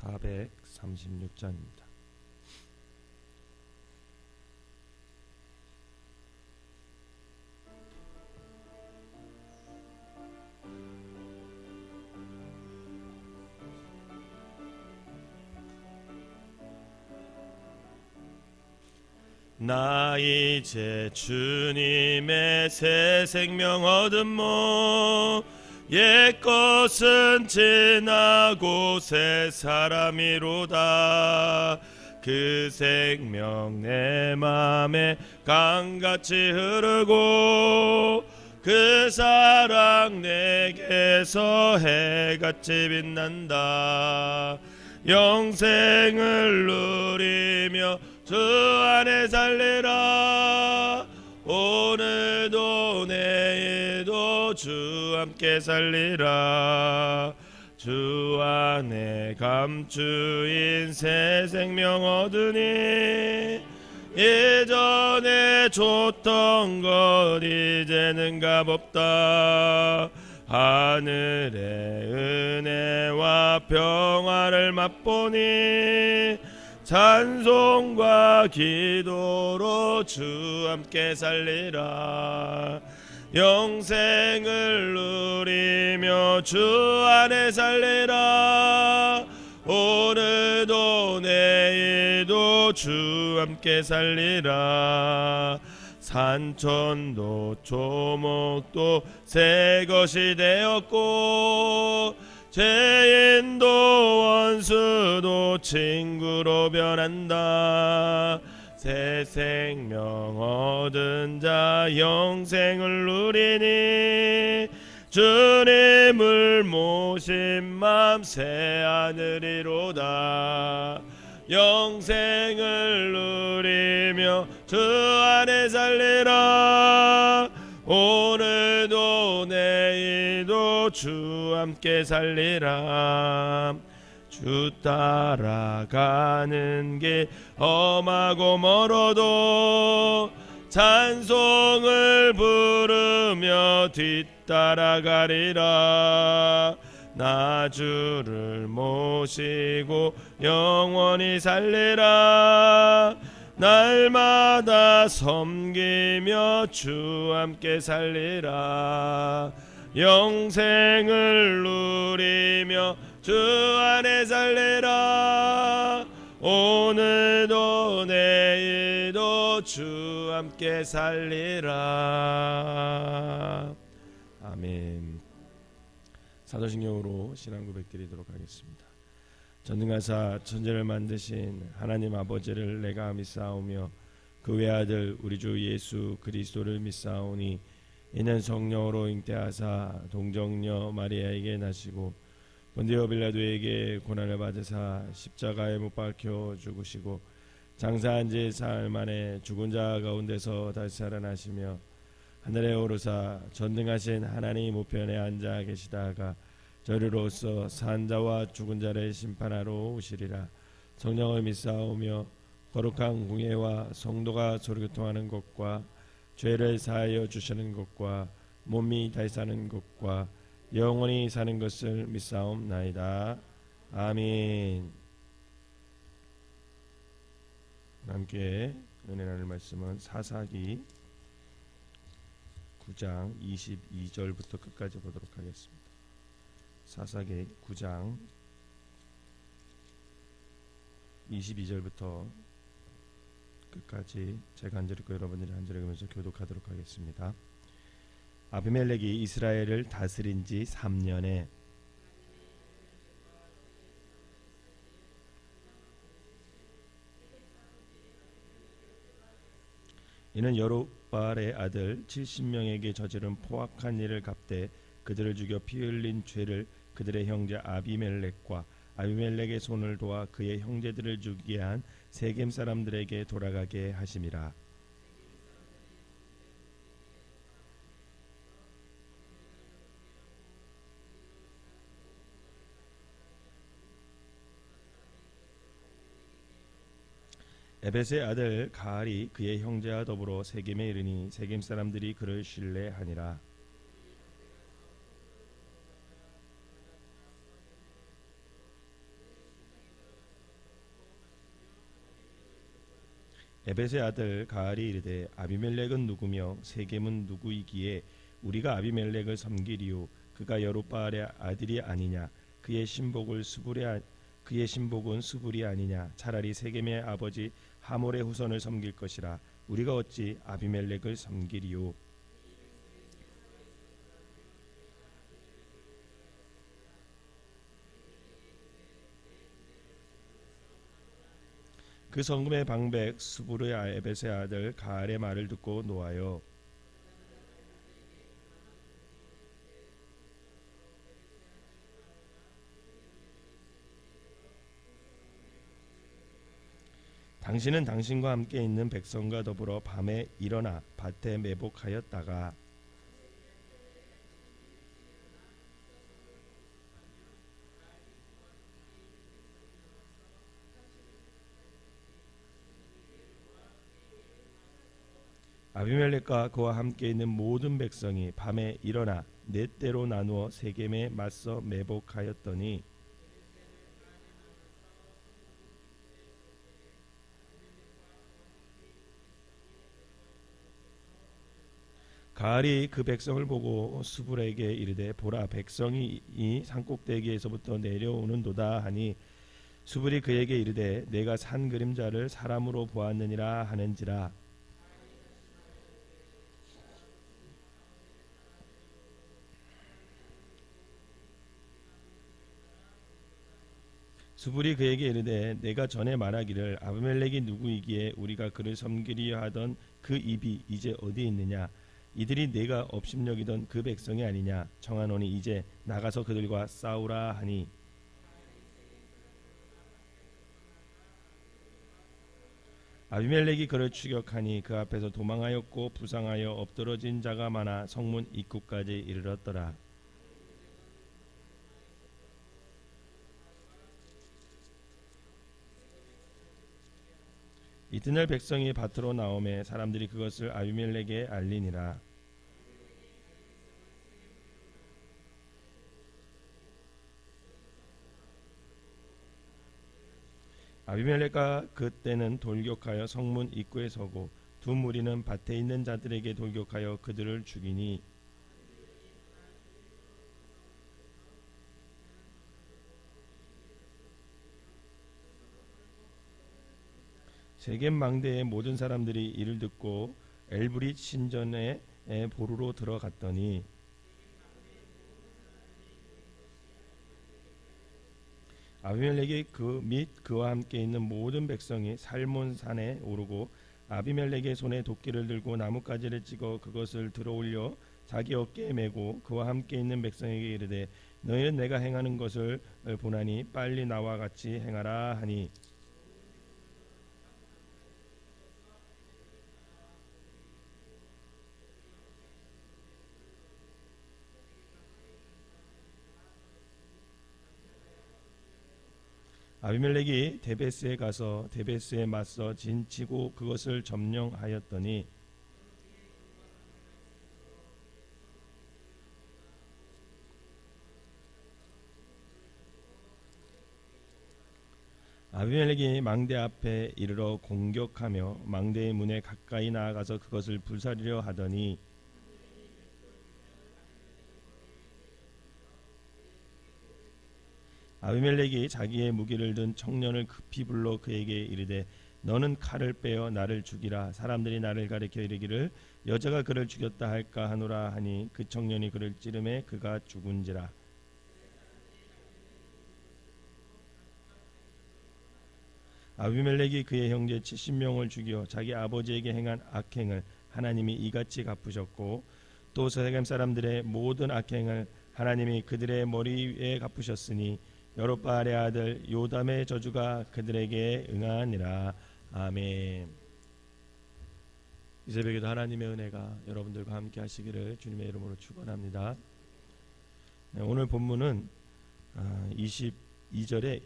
436장입니다. 나 이제 주님의 새 생명 얻음모 옛것은 지나고 새 사람이로다. 그 생명 내 맘에 강같이 흐르고 그 사랑 내게서 해같이 빛난다. 영생을 누리며 주 안에 살리라. 오늘도 내일도 주 함께 살리라. 주 안에 감추인 새 생명 얻으니 예전에 줬던 것 이제는 값없다. 하늘의 은혜와 평화를 맛보니 찬송과 기도로 주 함께 살리라. 영생을 누리며 주 안에 살리라. 오늘도 내일도 주 함께 살리라. 산천도 조목도 새 것이 되었고 죄인도 원수도 친구로 변한다. 새 생명 얻은 자 영생을 누리니 주님을 모신 맘 새 하늘이로다. 영생을 누리며 주 안에 살리라. 오늘도 내일도 주 함께 살리라. 주 따라가는 길 험하고 멀어도 찬송을 부르며 뒤따라가리라. 나 주를 모시고 영원히 살리라. 날마다 섬기며 주 함께 살리라. 영생을 누리며 주 안에 살리라. 오늘도 내일도 주 함께 살리라. 아멘. 사도신경으로 신앙 고백드리도록 하겠습니다. 전능하사 천지를 만드신 하나님 아버지를 내가 믿사오며 그 외아들 우리 주 예수 그리스도를 믿사오니 이는 성령으로 잉태하사 동정녀 마리아에게 나시고 본디오 빌라도에게 고난을 받으사 십자가에 못 박혀 죽으시고 장사한 지 사흘 만에 죽은 자 가운데서 다시 살아나시며 하늘에 오르사 전능하신 하나님 우편에 앉아 계시다가 저리로서 산 자와 죽은 자를 심판하러 오시리라. 성령을 믿사오며 거룩한 공예와 성도가 소리교통하는 것과 죄를 사하여 주시는 것과 몸이 다시 사는 것과 영원히 사는 것을 믿사옵나이다. 아멘. 함께 은혜 나눌 말씀은 사사기 9장 22절부터 끝까지 보도록 하겠습니다. 사사기 9장 22절부터 끝까지 제가 한 절 읽고 여러분들이 한 절 읽으면서 교독하도록 하겠습니다. 아비멜렉이 이스라엘을 다스린 지 3년에 이는 여룹바알의 아들 70명에게 저지른 포악한 일을 갚되 그들을 죽여 피 흘린 죄를 그들의 형제 아비멜렉과 아비멜렉의 손을 도와 그의 형제들을 죽이게 한 세겜 사람들에게 돌아가게 하심이라. 에벳의 아들 가알이 그의 형제와 더불어 세겜에 이르니 세겜 사람들이 그를 신뢰하니라. 에벳의 아들 가알이 이르되 아비멜렉은 누구며 세겜은 누구이기에 우리가 아비멜렉을 섬기리요 그가 여룹바알의 아들이 아니냐 그의 신복은 수불이 아니냐 차라리 세겜의 아버지 하몰의 후손을 섬길 것이라 우리가 어찌 아비멜렉을 섬기리요. 그 성금의 방백 수불의 에벳의 아들 가알의 말을 듣고 노하여 당신은 당신과 함께 있는 백성과 더불어 밤에 일어나 밭에 매복하였다가 아비멜렉과 그와 함께 있는 모든 백성이 밤에 일어나 네 때로 나누어 세겜에 맞서 매복하였더니 가알이 그 백성을 보고 수불에게 이르되 보라 백성이 이 산꼭대기에서부터 내려오는도다 하니 수불이 그에게 이르되 내가 산 그림자를 사람으로 보았느니라 하는지라. 수불이 그에게 이르되 내가 전에 말하기를 아비멜렉이 누구이기에 우리가 그를 섬기려 하던 그 입이 이제 어디 있느냐 이들이 내가 업심여기던 그 백성이 아니냐 청하노니 이제 나가서 그들과 싸우라 하니 아비멜렉이 그를 추격하니 그 앞에서 도망하였고 부상하여 엎드러진 자가 많아 성문 입구까지 이르렀더라. 이튿날 백성이 밭으로 나오매 사람들이 그것을 아비멜렉에 알리니라. 아비멜렉과 그때는 돌격하여 성문 입구에 서고 두 무리는 밭에 있는 자들에게 돌격하여 그들을 죽이니 세겜 망대의 모든 사람들이 이를 듣고 엘브릿 신전에 보루로 들어갔더니 아비멜렉이 그 및 그와 함께 있는 모든 백성이 살몬산에 오르고 아비멜렉의 손에 도끼를 들고 나뭇가지를 찍어 그것을 들어올려 자기 어깨에 메고 그와 함께 있는 백성에게 이르되 너희는 내가 행하는 것을 보나니 빨리 나와 같이 행하라 하니 아비멜렉이 데베스에 가서 데베스에 맞서 진치고 그것을 점령하였더니 아비멜렉이 망대 앞에 이르러 공격하며 망대의 문에 가까이 나아가서 그것을 불사르려 하더니 아비멜렉이 자기의 무기를 든 청년을 급히 불러 그에게 이르되 너는 칼을 빼어 나를 죽이라 사람들이 나를 가리켜 이르기를 여자가 그를 죽였다 할까 하노라 하니 그 청년이 그를 찌르매 그가 죽은지라. 아비멜렉이 그의 형제 70명을 죽여 자기 아버지에게 행한 악행을 하나님이 이같이 갚으셨고 또 세겜 사람들의 모든 악행을 하나님이 그들의 머리 위에 갚으셨으니 여룹바알의 아들 요담의 저주가 그들에게 응하니라. 아멘. 이 새벽에도 하나님의 은혜가 여러분들과 함께 하시기를 주님의 이름으로 축원합니다. 오늘 본문은 22절에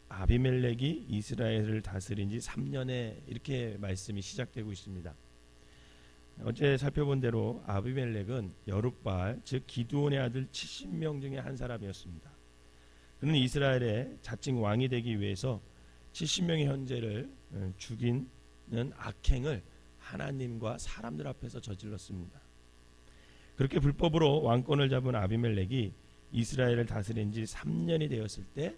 아비멜렉이 이스라엘을 다스린 지 3년에 이렇게 말씀이 시작되고 있습니다. 어제 살펴본 대로 아비멜렉은 여룹바알 즉 기드온의 아들 70명 중에 한 사람이었습니다. 그는 이스라엘의 자칭 왕이 되기 위해서 70명의 형제를 죽인 악행을 하나님과 사람들 앞에서 저질렀습니다. 그렇게 불법으로 왕권을 잡은 아비멜렉이 이스라엘을 다스린 지 3년이 되었을 때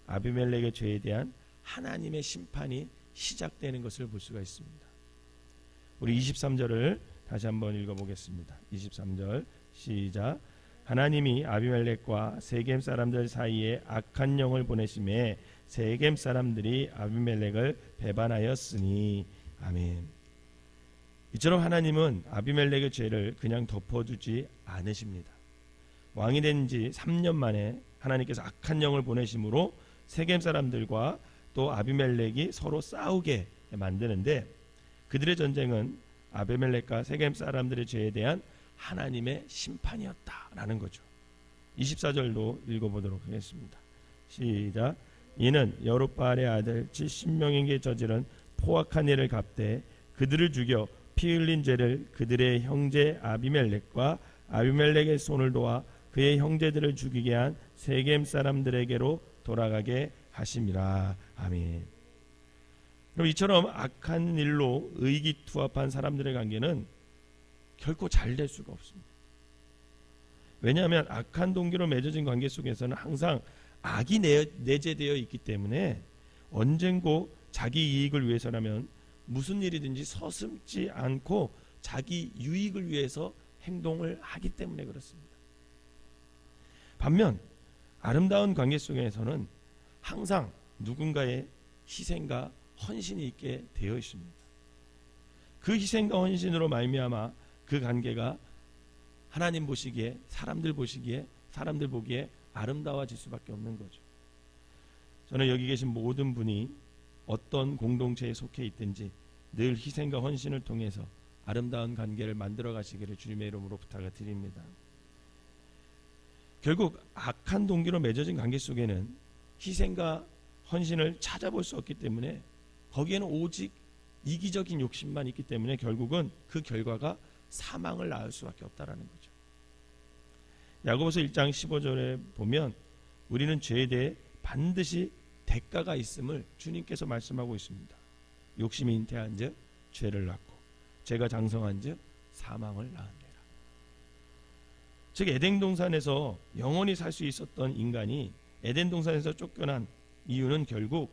아비멜렉의 죄에 대한 하나님의 심판이 시작되는 것을 볼 수가 있습니다. 우리 23절을 다시 한번 읽어보겠습니다. 23절 시작. 하나님이 아비멜렉과 세겜 사람들 사이에 악한 영을 보내심에 세겜 사람들이 아비멜렉을 배반하였으니. 아멘. 이처럼 하나님은 아비멜렉의 죄를 그냥 덮어주지 않으십니다. 왕이 된 지 3년 만에 하나님께서 악한 영을 보내심으로 세겜 사람들과 또 아비멜렉이 서로 싸우게 만드는데, 그들의 전쟁은 아비멜렉과 세겜 사람들의 죄에 대한 하나님의 심판이었다라는 거죠. 24절도 읽어보도록 하겠습니다. 시작. 이는 여룹바알의 아들 70명에게 저지른 포악한 일을 갚되 그들을 죽여 피 흘린 죄를 그들의 형제 아비멜렉과 아비멜렉의 손을 도와 그의 형제들을 죽이게 한 세겜 사람들에게로 돌아가게 하심이라. 아멘. 그럼 이처럼 악한 일로 의기투합한 사람들의 관계는 결코 잘 될 수가 없습니다. 왜냐하면 악한 동기로 맺어진 관계 속에서는 항상 악이 내재되어 있기 때문에 언젠고 자기 이익을 위해서라면 무슨 일이든지 서슴지 않고 자기 유익을 위해서 행동을 하기 때문에 그렇습니다. 반면 아름다운 관계 속에서는 항상 누군가의 희생과 헌신이 있게 되어 있습니다. 그 희생과 헌신으로 말미암아 그 관계가 하나님 보시기에, 사람들 보시기에, 사람들 보기에 아름다워질 수밖에 없는 거죠. 저는 여기 계신 모든 분이 어떤 공동체에 속해 있든지 늘 희생과 헌신을 통해서 아름다운 관계를 만들어 가시기를 주님의 이름으로 부탁을 드립니다. 결국 악한 동기로 맺어진 관계 속에는 희생과 헌신을 찾아볼 수 없기 때문에 거기에는 오직 이기적인 욕심만 있기 때문에 결국은 그 결과가 사망을 낳을 수밖에 없다라는 거죠. 야고보서 1장 15절에 보면 우리는 죄에 대해 반드시 대가가 있음을 주님께서 말씀하고 있습니다. 욕심이 잉태한즉 죄를 낳고 죄가 장성한즉 사망을 낳으니라. 즉 에덴 동산에서 영원히 살 수 있었던 인간이 에덴 동산에서 쫓겨난 이유는 결국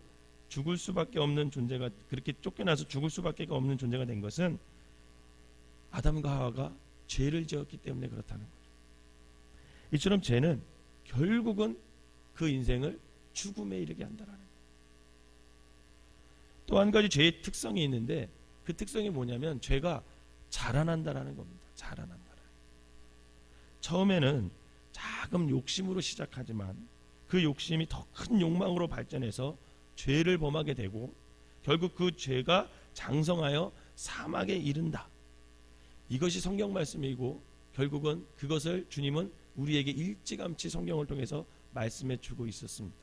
죽을 수밖에 없는 존재가, 그렇게 쫓겨나서 죽을 수밖에 없는 존재가 된 것은 아담과 하와가 죄를 지었기 때문에 그렇다는 거죠. 이처럼 죄는 결국은 그 인생을 죽음에 이르게 한다라는 거예요. 또 한 가지 죄의 특성이 있는데 그 특성이 뭐냐면 죄가 자라난다라는 겁니다. 자라난다. 처음에는 작은 욕심으로 시작하지만 그 욕심이 더 큰 욕망으로 발전해서 죄를 범하게 되고 결국 그 죄가 장성하여 사망에 이른다. 이것이 성경 말씀이고 결국은 그것을 주님은 우리에게 일찌감치 성경을 통해서 말씀해 주고 있었습니다.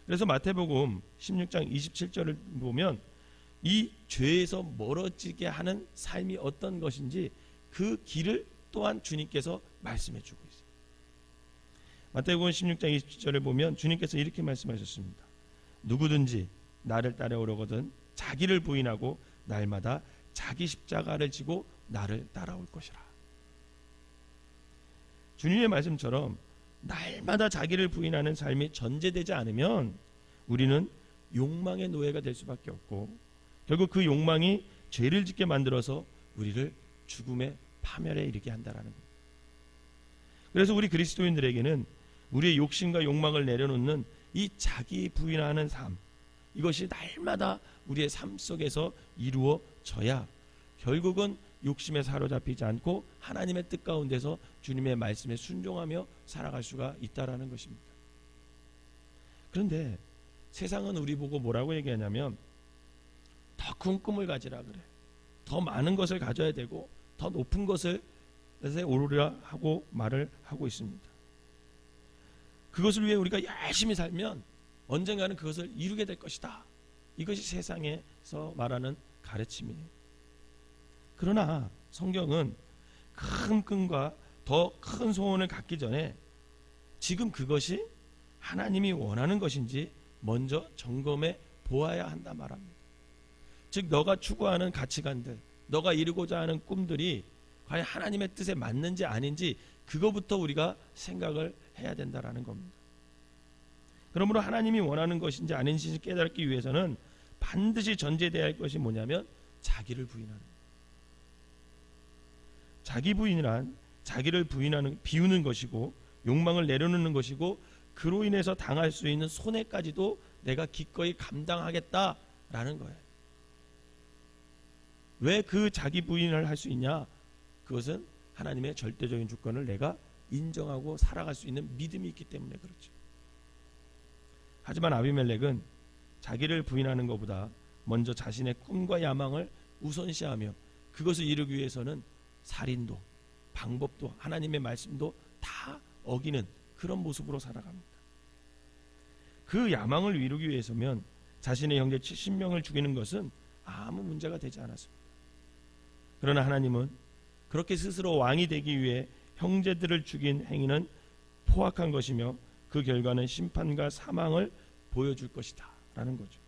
그래서 마태복음 16장 27절을 보면 이 죄에서 멀어지게 하는 삶이 어떤 것인지 그 길을 또한 주님께서 말씀해 주고 있습니다. 마태복음 16장 27절을 보면 주님께서 이렇게 말씀하셨습니다. 누구든지 나를 따라오려거든 자기를 부인하고 날마다 자기 십자가를 지고 나를 따라올 것이라. 주님의 말씀처럼 날마다 자기를 부인하는 삶이 전제되지 않으면 우리는 욕망의 노예가 될 수밖에 없고 결국 그 욕망이 죄를 짓게 만들어서 우리를 죽음의 파멸에 이르게 한다라는 겁니다. 그래서 우리 그리스도인들에게는 우리의 욕심과 욕망을 내려놓는 이 자기 부인하는 삶, 이것이 날마다 우리의 삶 속에서 이루어져야 결국은 욕심에 사로잡히지 않고 하나님의 뜻 가운데서 주님의 말씀에 순종하며 살아갈 수가 있다라는 것입니다. 그런데 세상은 우리 보고 뭐라고 얘기하냐면 더 큰 꿈을 가지라 그래. 더 많은 것을 가져야 되고 더 높은 것을 오르라 하고 말을 하고 있습니다. 그것을 위해 우리가 열심히 살면 언젠가는 그것을 이루게 될 것이다. 이것이 세상에서 말하는 가르침이에요. 그러나 성경은 큰 꿈과 더 큰 소원을 갖기 전에 지금 그것이 하나님이 원하는 것인지 먼저 점검해 보아야 한다 말합니다. 즉 너가 추구하는 가치관들, 너가 이루고자 하는 꿈들이 과연 하나님의 뜻에 맞는지 아닌지 그거부터 우리가 생각을 해야 된다라는 겁니다. 그러므로 하나님이 원하는 것인지 아닌지 깨닫기 위해서는 반드시 전제되어야 할 것이 뭐냐면 자기를 부인하는 거예요. 자기 부인이란 자기를 비우는 것이고 욕망을 내려놓는 것이고 그로 인해서 당할 수 있는 손해까지도 내가 기꺼이 감당하겠다라는 거예요. 왜 그 자기 부인을 할 수 있냐? 그것은 하나님의 절대적인 주권을 내가 인정하고 살아갈 수 있는 믿음이 있기 때문에 그렇죠. 하지만 아비멜렉은 자기를 부인하는 것보다 먼저 자신의 꿈과 야망을 우선시하며 그것을 이루기 위해서는 살인도 방법도 하나님의 말씀도 다 어기는 그런 모습으로 살아갑니다. 그 야망을 이루기 위해서면 자신의 형제 70명을 죽이는 것은 아무 문제가 되지 않았습니다. 그러나 하나님은 그렇게 스스로 왕이 되기 위해 형제들을 죽인 행위는 포악한 것이며 그 결과는 심판과 사망을 보여줄 것이다 라는 거죠.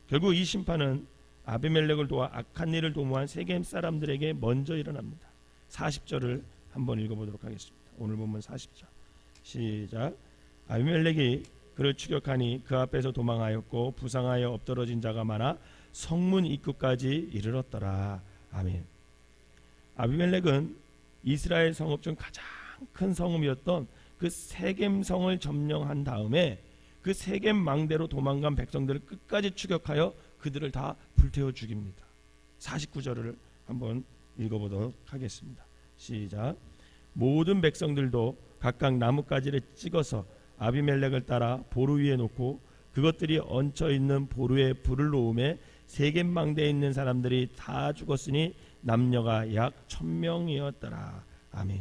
결국 이 심판은 아비멜렉을 도와 악한 일을 도모한 세겜 사람들에게 먼저 일어납니다. 40절을 한번 읽어보도록 하겠습니다. 오늘 본문 40절 시작. 아비멜렉이 그를 추격하니 그 앞에서 도망하였고 부상하여 엎드러진 자가 많아 성문 입구까지 이르렀더라. 아멘. 아비멜렉은 이스라엘 성읍 중 가장 큰 성읍이었던 그 세겜 성을 점령한 다음에 그 세겜 망대로 도망간 백성들을 끝까지 추격하여 그들을 다 불태워 죽입니다. 49절을 한번 읽어보도록 하겠습니다. 시작. 모든 백성들도 각각 나뭇가지를 찍어서 아비멜렉을 따라 보루 위에 놓고 그것들이 얹혀 있는 보루에 불을 놓음에 세겜 망대에 있는 사람들이 다 죽었으니 남녀가 약 1000명이었더라. 아멘.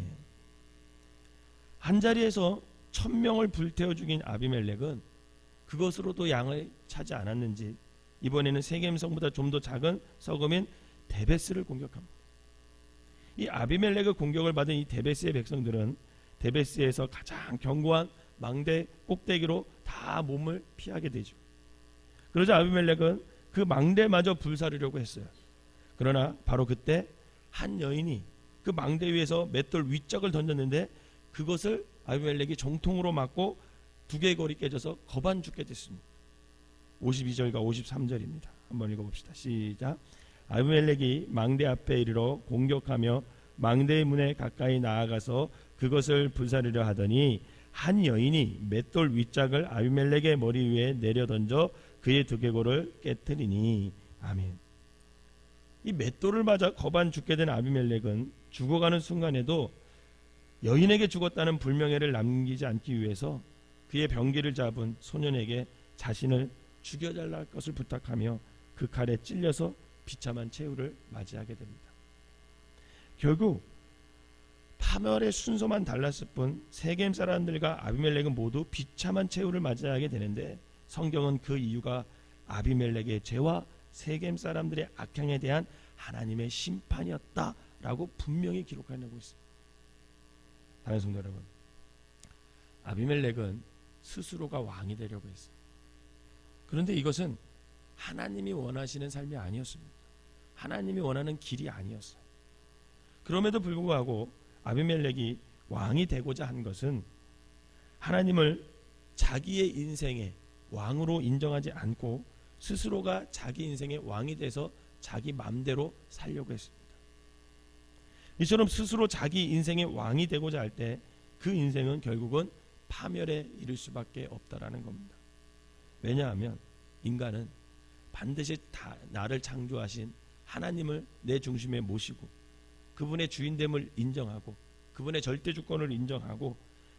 한 자리에서 1000명을 불태워 죽인 아비멜렉은 그것으로도 양을 차지 않았는지 이번에는 세겜성보다 좀 더 작은 서금인 데베스를 공격합니다. 이 아비멜렉의 공격을 받은 이 데베스의 백성들은 데베스에서 가장 견고한 망대 꼭대기로 다 몸을 피하게 되죠. 그러자 아비멜렉은 그 망대마저 불사르려고 했어요. 그러나 바로 그때 한 여인이 그 망대 위에서 맷돌 윗짝을 던졌는데 그것을 아비멜렉이 정통으로 맞고 두개골이 깨져서 거반 죽게 됐습니다. 52절과 53절입니다. 한번 읽어봅시다. 시작. 아비멜렉이 망대 앞에 이르러 공격하며 망대의 문에 가까이 나아가서 그것을 불사르려 하더니 한 여인이 맷돌 윗짝을 아비멜렉의 머리 위에 내려 던져 그의 두개골을 깨뜨리니. 아멘. 이 맷돌을 맞아 거반 죽게 된 아비멜렉은 죽어가는 순간에도 여인에게 죽었다는 불명예를 남기지 않기 위해서 그의 병기를 잡은 소년에게 자신을 죽여달라 할 것을 부탁하며 그 칼에 찔려서 비참한 최후를 맞이하게 됩니다. 결국 파멸의 순서만 달랐을 뿐 세겜 사람들과 아비멜렉은 모두 비참한 최후를 맞이하게 되는데 성경은 그 이유가 아비멜렉의 죄와 세겜 사람들의 악행에 대한 하나님의 심판이었다라고 분명히 기록해내고 있습니다. 사랑하는 성도 여러분, 아비멜렉은 스스로가 왕이 되려고 했어요. 그런데 이것은 하나님이 원하시는 삶이 아니었습니다. 하나님이 원하는 길이 아니었어요. 그럼에도 불구하고 아비멜렉이 왕이 되고자 한 것은 하나님을 자기의 인생의 왕으로 인정하지 않고 스스로가 자기 인생의 왕이 돼서 자기 마음대로 살려고 했습니다. 이처럼 스스로 자기 인생의 왕이 되고자 할 때 그 인생은 결국은 파멸에 이를 수밖에 없다라는 겁니다. 왜냐하면 인간은 반드시 나를 창조하신 하나님을 내 중심에 모시고 그분의 주인됨을 인정하고 그분의 절대 주권을 인정하고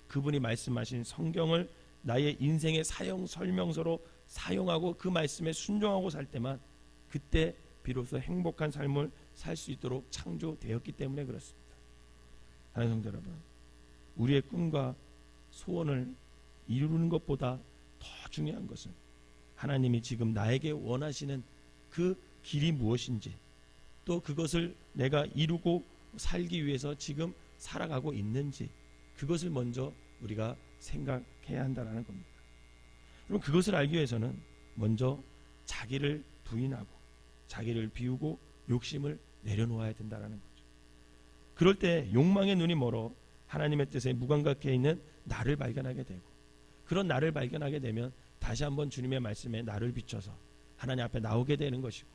그분이 말씀하신 성경을 나의 인생의 사용 설명서로 사용하고 그 말씀에 순종하고 살 때만 그때 비로소 행복한 삶을 살 수 있도록 창조되었기 때문에 그렇습니다. 사랑하는 성도 여러분, 우리의 꿈과 소원을 이루는 것보다 더 중요한 것은 하나님이 지금 나에게 원하시는 그 길이 무엇인지 또 그것을 내가 이루고 살기 위해서 지금 살아가고 있는지 그것을 먼저 우리가 생각해야 한다는 겁니다. 그럼 그것을 알기 위해서는 먼저 자기를 부인하고 자기를 비우고 욕심을 내려놓아야 된다라는 거죠. 그럴 때 욕망의 눈이 멀어 하나님의 뜻에 무감각해 있는 나를 발견하게 되고, 그런 나를 발견하게 되면 다시 한번 주님의 말씀에 나를 비춰서 하나님 앞에 나오게 되는 것이고,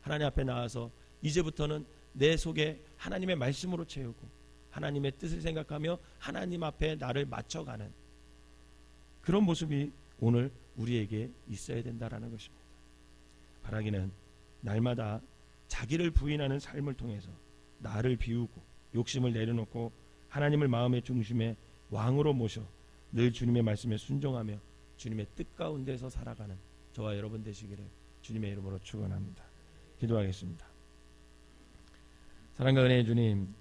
하나님 앞에 나와서 이제부터는 내 속에 하나님의 말씀으로 채우고 하나님의 뜻을 생각하며 하나님 앞에 나를 맞춰가는 그런 모습이 오늘 우리에게 있어야 된다라는 것입니다. 바라기는 날마다 자기를 부인하는 삶을 통해서 나를 비우고 욕심을 내려놓고 하나님을 마음의 중심에 왕으로 모셔 늘 주님의 말씀에 순종하며 주님의 뜻 가운데서 살아가는 저와 여러분 되시기를 주님의 이름으로 축원합니다. 기도하겠습니다. 사랑과 은혜의 주님,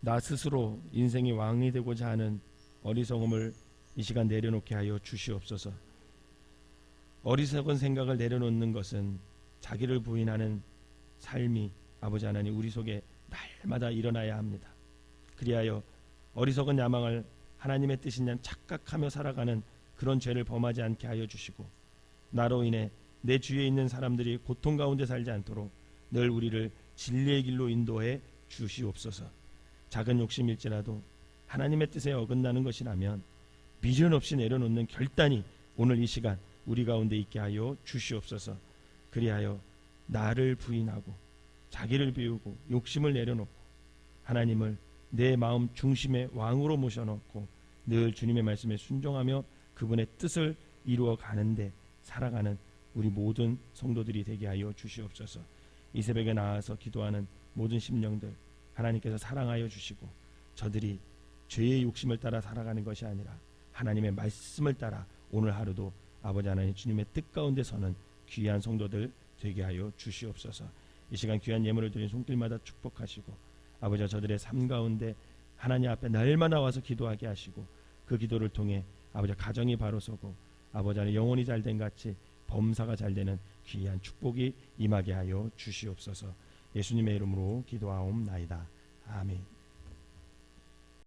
나 스스로 인생이 왕이 되고자 하는 어리석음을 이 시간 내려놓게 하여 주시옵소서. 어리석은 생각을 내려놓는 것은 자기를 부인하는 삶이 아버지 하나님 우리 속에 날마다 일어나야 합니다. 그리하여 어리석은 야망을 하나님의 뜻인 양 착각하며 살아가는 그런 죄를 범하지 않게 하여 주시고, 나로 인해 내 주위에 있는 사람들이 고통 가운데 살지 않도록 늘 우리를 진리의 길로 인도해 주시옵소서. 작은 욕심일지라도 하나님의 뜻에 어긋나는 것이라면 미련 없이 내려놓는 결단이 오늘 이 시간 우리 가운데 있게 하여 주시옵소서. 그리하여 나를 부인하고 자기를 비우고 욕심을 내려놓고 하나님을 내 마음 중심의 왕으로 모셔놓고 늘 주님의 말씀에 순종하며 그분의 뜻을 이루어 가는데 살아가는 우리 모든 성도들이 되게 하여 주시옵소서. 이 새벽에 나와서 기도하는 모든 심령들 하나님께서 사랑하여 주시고, 저들이 죄의 욕심을 따라 살아가는 것이 아니라 하나님의 말씀을 따라 오늘 하루도 아버지 하나님 주님의 뜻 가운데 서는 귀한 성도들 되게 하여 주시옵소서. 이 시간 귀한 예물을 드린 손길마다 축복하시고, 아버지와 저들의 삶 가운데 하나님 앞에 날마다 와서 기도하게 하시고, 그 기도를 통해 아버지 가정이 바로 서고 아버지 하나님 영혼이 잘된 같이 범사가 잘되는 귀한 축복이 임하게 하여 주시옵소서. 예수님의 이름으로 기도하옵나이다. 아멘.